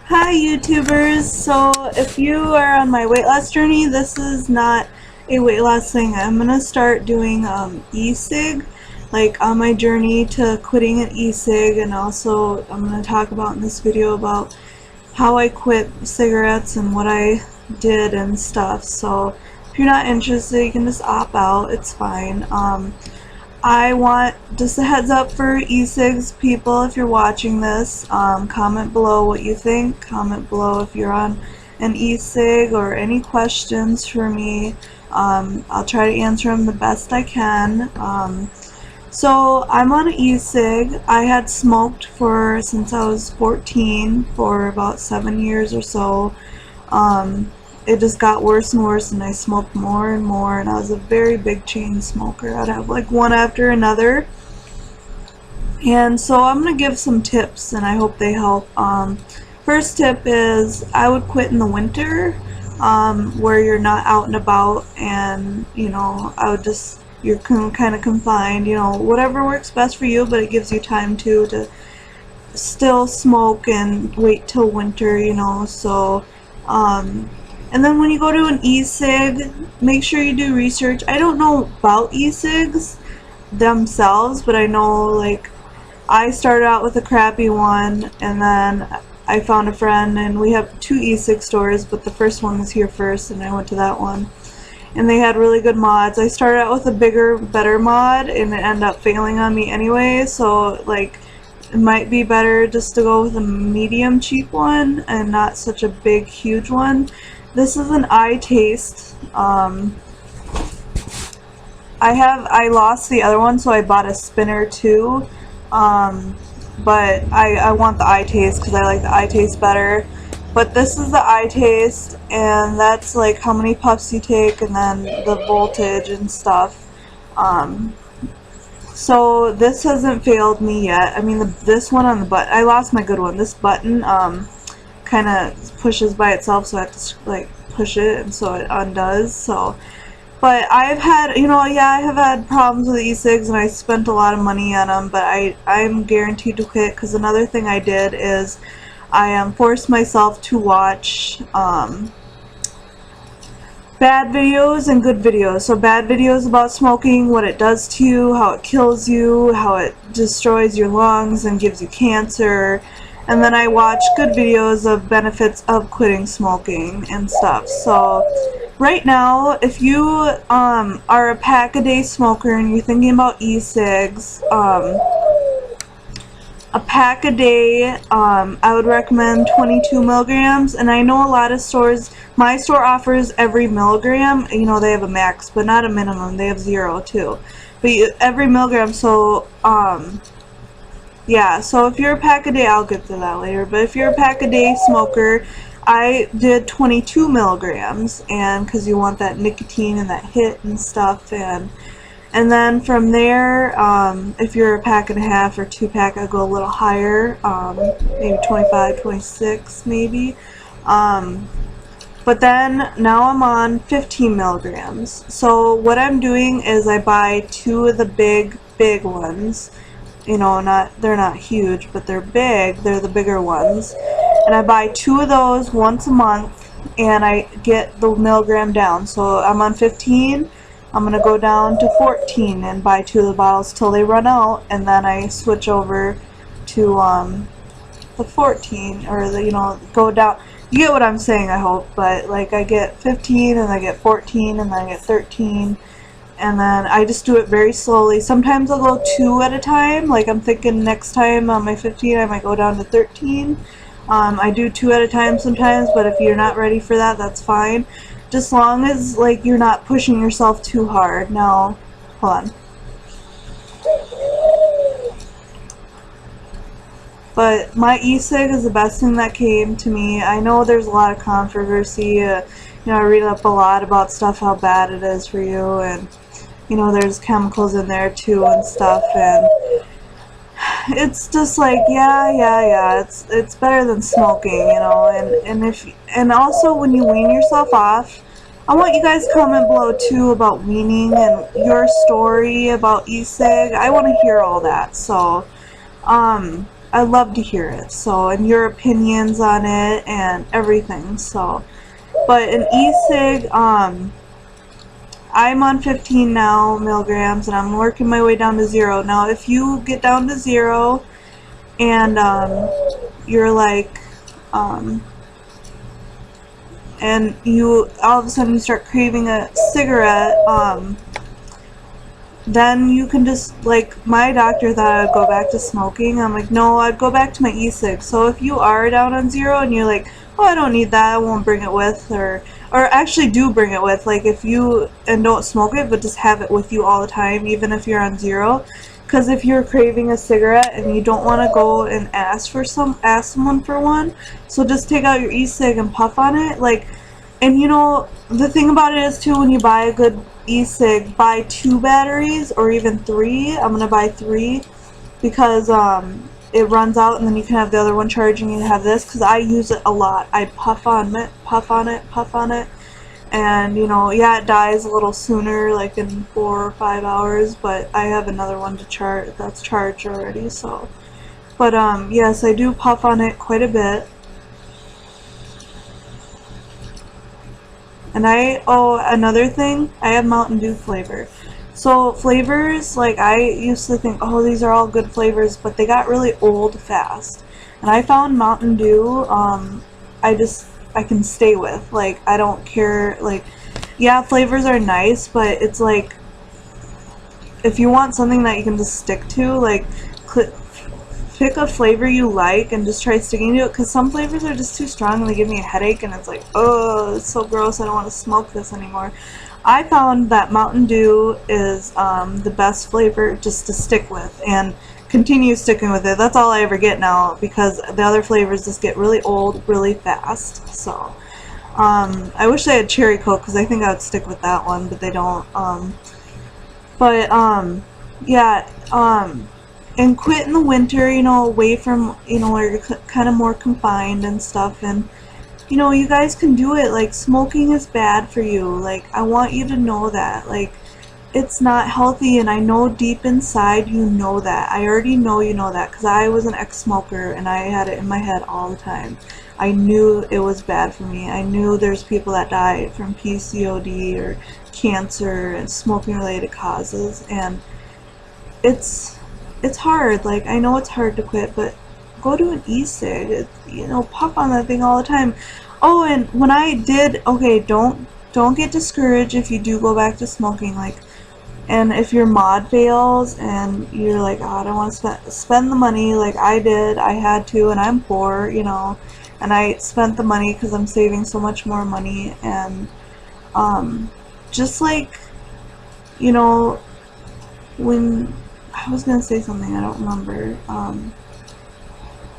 Hi YouTubers, so if you are on my weight loss journey, this is not a weight loss thing. I'm going to start doing e-cig, like on my journey to quitting an e-cig, and also I'm going to talk about in this video about how I quit cigarettes and what I did and stuff. So if you're not interested, you can just opt out, it's fine. I want just a heads up for e-cigs people, if you're watching this, comment below what you think, comment below if you're on an e-cig or any questions for me. I'll try to answer them the best I can. So I'm on an e-cig. I had smoked since I was 14 for about 7 years or so. It just got worse and worse, and I smoked more and more, and I was a very big chain smoker. I'd have like one after another. And so I'm going to give some tips, and I hope they help. First tip is I would quit in the winter, where you're not out and about, and you're kind of confined, whatever works best for you, but it gives you time to still smoke and wait till winter, so and then when you go to an e-cig, make sure you do research. I don't know about e-cigs themselves, but I know, like, I started out with a crappy one, and then I found a friend, and we have 2 e-cig stores, but the first one was here first, and I went to that one. And they had really good mods. I started out with a bigger, better mod, and it ended up failing on me anyway, so, like, it might be better just to go with a medium cheap one and not such a big, huge one. This is an eye taste. I lost the other one, so I bought a spinner too. But I want the eye taste because I like the eye taste better. But this is the eye taste, and that's like how many puffs you take, and then the voltage and stuff. So this hasn't failed me yet. I mean, this one on the button, I lost my good one. This button kind of pushes by itself, so I have to like push it, and so it undoes. So, but I've had, I have had problems with e-cigs, and I spent a lot of money on them, but I'm guaranteed to quit, because another thing I did is I forced myself to watch bad videos and good videos. So bad videos about smoking, what it does to you, how it kills you, how it destroys your lungs and gives you cancer. And then I watch good videos of benefits of quitting smoking and stuff. So right now, if you are a pack-a-day smoker and you're thinking about e-cigs, a pack a day, I would recommend 22 milligrams, and I know a lot of stores, my store offers every milligram, they have a max, but not a minimum, they have 0 too, but every milligram, so, yeah, so if you're a pack a day, I'll get to that later, but if you're a pack a day smoker, I did 22 milligrams, and because you want that nicotine and that hit and stuff, and then from there, if you're a pack and a half or 2-pack, I go a little higher, maybe 25, 26 maybe. But then now I'm on 15 milligrams. So what I'm doing is I buy 2 of the big ones. They're not huge, but they're big. They're the bigger ones. And I buy 2 of those once a month, and I get the milligram down. So I'm on 15. I'm going to go down to 14 and buy 2 of the bottles till they run out, and then I switch over to the 14, or go down. You get what I'm saying, I hope, but like I get 15 and I get 14 and then I get 13, and then I just do it very slowly. Sometimes I'll go 2 at a time, like I'm thinking next time on my 15 I might go down to 13. I do 2 at a time sometimes, but if you're not ready for that, that's fine. Just long as like you're not pushing yourself too hard. Now, hold on. But my e-cig is the best thing that came to me. I know there's a lot of controversy. I read up a lot about stuff, how bad it is for you, and there's chemicals in there too and stuff, and it's just like it's better than smoking, and also when you wean yourself off, I want you guys to comment below too about weaning and your story about e-cig. I want to hear all that. So I'd love to hear it. So, and your opinions on it and everything. So, but an e-cig, I'm on 15 now milligrams, and I'm working my way down to 0. Now, if you get down to 0 and you're like, and you all of a sudden you start craving a cigarette, then you can just, like, my doctor thought I'd go back to smoking. I'm like, no, I'd go back to my e-cig. So if you are down on 0 and you're like, oh, I don't need that, I won't bring it with, or actually do bring it with, like, if you, and don't smoke it, but just have it with you all the time, even if you're on 0. Because if you're craving a cigarette and you don't want to go and ask someone for one, so just take out your e-cig and puff on it, like. And you know, the thing about it is too, when you buy a good e-cig, buy 2 batteries or even 3. I'm gonna buy 3 because it runs out and then you can have the other one charging and have this, because I use it a lot. I puff on it, puff on it, puff on it, and you know, yeah, it dies a little sooner, like in 4 or 5 hours, but I have another one to charge that's charged already. So, but yes, I do puff on it quite a bit. And another thing, I have Mountain Dew flavor. So flavors, like, I used to think, oh, these are all good flavors, but they got really old fast. And I found Mountain Dew, I can stay with. Like, I don't care, like, yeah, flavors are nice, but it's like, if you want something that you can just stick to, like, pick a flavor you like and just try sticking to it, because some flavors are just too strong and they give me a headache, and it's like, oh, it's so gross, I don't want to smoke this anymore. I found that Mountain Dew is the best flavor just to stick with, and continue sticking with it. That's all I ever get now, because the other flavors just get really old really fast. So I wish they had Cherry Coke, because I think I would stick with that one, but they don't. Yeah, and quit in the winter, you know, away from, you know, where you're kind of more confined and stuff. And you know, you guys can do it. Like, smoking is bad for you. Like, I want you to know that. Like, it's not healthy, and I know deep inside you know that. I already know you know that, because I was an ex-smoker and I had it in my head all the time. I knew it was bad for me. I knew there's people that die from PCOD or cancer and smoking related causes, and it's hard. Like, I know it's hard to quit, but go to an e-cig. You know, puff on that thing all the time. Oh, and when I did, okay, don't get discouraged if you do go back to smoking. Like, and if your mod fails and you're like, oh, I don't want to spend the money, like I did, I had to, and I'm poor, you know, and I spent the money because I'm saving so much more money. And just like, you know, when I was gonna say something, I don't remember.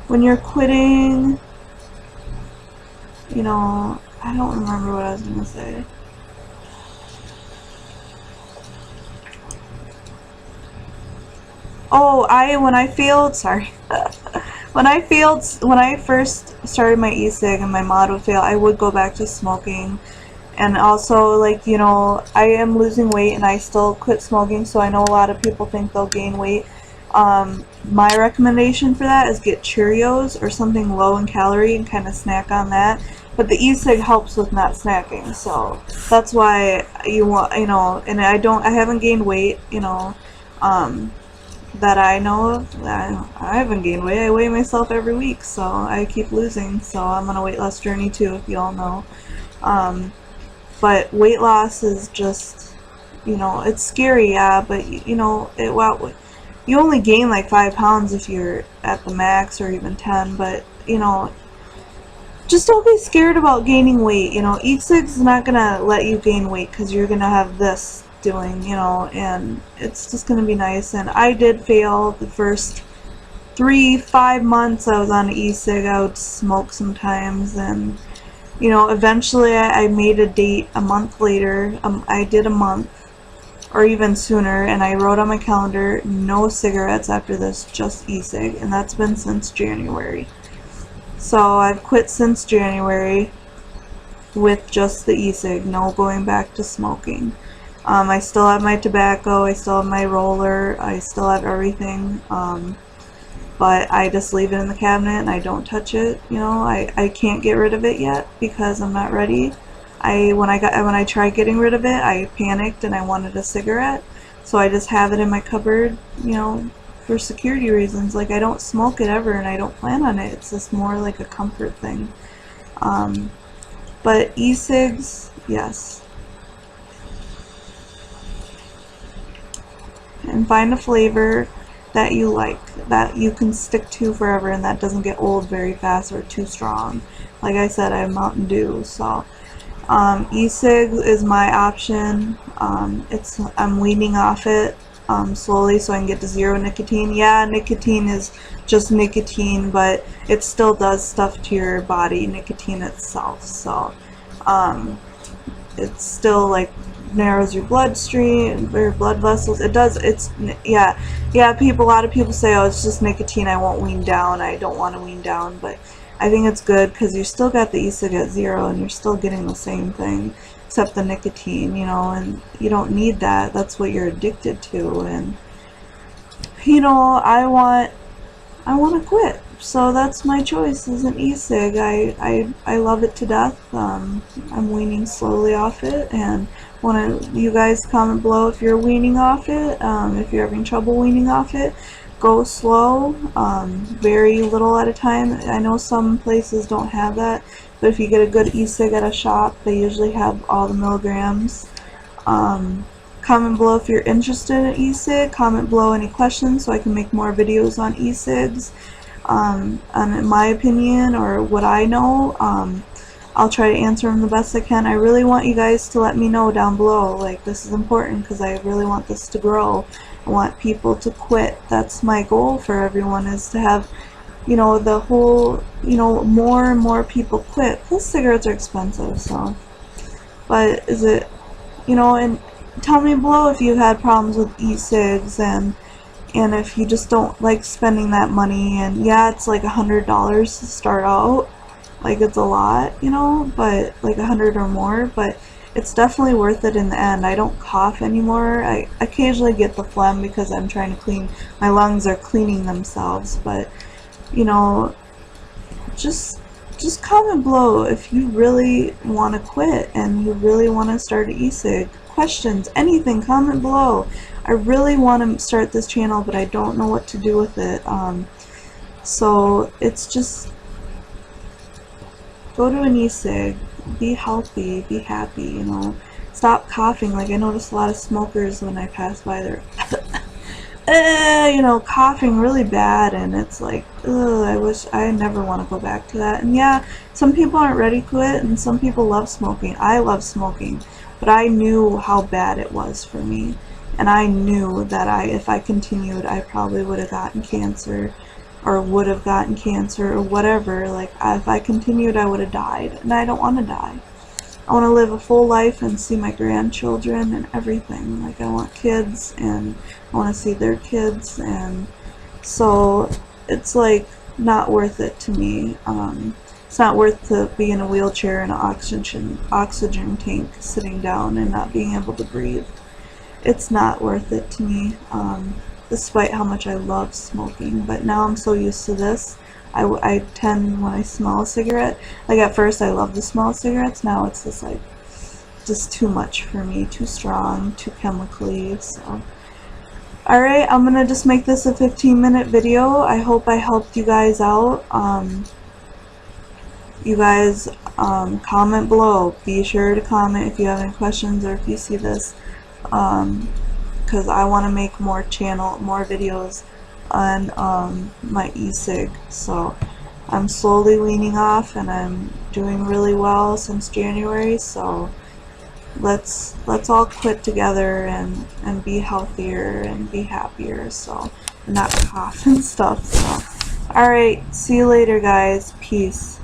When you're quitting, you know, I don't remember what I was gonna say. Oh, when I failed, sorry. when I first started my e-cig and my mod would fail, I would go back to smoking. And also, like, you know, I am losing weight and I still quit smoking, so I know a lot of people think they'll gain weight. My recommendation for that is get Cheerios or something low in calorie and kind of snack on that. But the e-cig helps with not snacking, so that's why you want, you know, and I haven't gained weight, you know, that I know of. I haven't gained weight. I weigh myself every week, so I keep losing, so I'm on a weight loss journey too, if you all know. But weight loss is just, you know, it's scary, yeah, but you know, you only gain like 5 pounds if you're at the max, or even 10, but you know, just don't be scared about gaining weight. You know, e-cigs is not gonna let you gain weight, because you're gonna have this doing, you know, and it's just gonna be nice. And I did fail the first 3-5 months I was on e-cig. I would smoke sometimes, and you know, eventually I made a date a month later. I did a month or even sooner, and I wrote on my calendar, no cigarettes after this, just e-cig, and that's been since January. So I've quit since January with just the e-cig, no going back to smoking. I still have my tobacco, I still have my roller, I still have everything. but I just leave it in the cabinet and I don't touch it. You know, I can't get rid of it yet because I'm not ready. When I tried getting rid of it, I panicked and I wanted a cigarette, so I just have it in my cupboard, you know, for security reasons. Like, I don't smoke it ever and I don't plan on it. It's just more like a comfort thing. But e-cigs, yes. And find a flavor that you like, that you can stick to forever and that doesn't get old very fast or too strong. Like I said, I have Mountain Dew, so e-cig is my option. I'm weaning off it slowly so I can get to 0 nicotine. Yeah, nicotine is just nicotine, but it still does stuff to your body, nicotine itself. So it's still like narrows your bloodstream, your blood vessels. It does. Yeah. A lot of people say, oh, it's just nicotine, I won't wean down, I don't want to wean down, but I think it's good because you still got the e-cig at 0 and you're still getting the same thing except the nicotine, you know, and you don't need that. That's what you're addicted to. And you know, I want to quit, so that's my choice, is an e-cig. I love it to death. I'm weaning slowly off it, and you guys comment below if you're weaning off it. If you're having trouble weaning off it, go slow, very little at a time. I know some places don't have that, but if you get a good e-cig at a shop, they usually have all the milligrams. Comment below if you're interested in e-cig. Comment below any questions so I can make more videos on e-cigs. And in my opinion, or what I know, I'll try to answer them the best I can. I really want you guys to let me know down below. Like, this is important because I really want this to grow. I want people to quit. That's my goal for everyone, is to have, you know, the whole, you know, more and more people quit. Plus cigarettes are expensive, so. But is it, you know, and tell me below if you had problems with e-cigs, and if you just don't like spending that money. And yeah, it's like $100 to start out. Like, it's a lot, you know, but like 100 or more, but it's definitely worth it in the end. I don't cough anymore. I occasionally get the phlegm because I'm trying to clean, my lungs are cleaning themselves, but you know, just comment below if you really want to quit and you really want to start an e-cig. Questions, anything, comment below. I really want to start this channel, but I don't know what to do with it. So it's just, go to an e-cig, be healthy, be happy, you know. Stop coughing. Like, I notice a lot of smokers when I pass by, they're you know, coughing really bad, and it's like, I never want to go back to that. And yeah, some people aren't ready to quit, and some people love smoking. I love smoking, but I knew how bad it was for me, and I knew that if I continued, I probably would have gotten cancer, or would have gotten cancer, or whatever. Like, if I continued, I would have died, and I don't want to die. I want to live a full life and see my grandchildren and everything. Like, I want kids, and I want to see their kids, and so it's like not worth it to me. It's not worth to be in a wheelchair in an oxygen tank, sitting down and not being able to breathe. It's not worth it to me. Despite how much I love smoking, but now I'm so used to this. I tend, when I smell a cigarette, like at first I love the smell of cigarettes, now it's just like, just too much for me, too strong, too chemically, so. Alright, I'm gonna just make this a 15-minute video. I hope I helped you guys out. You guys, comment below. Be sure to comment if you have any questions or if you see this. Because I want to make more videos on my e-cig. So I'm slowly weaning off, and I'm doing really well since January. So let's all quit together and be healthier and be happier. So, and not cough and stuff. So, all right, see you later, guys. Peace.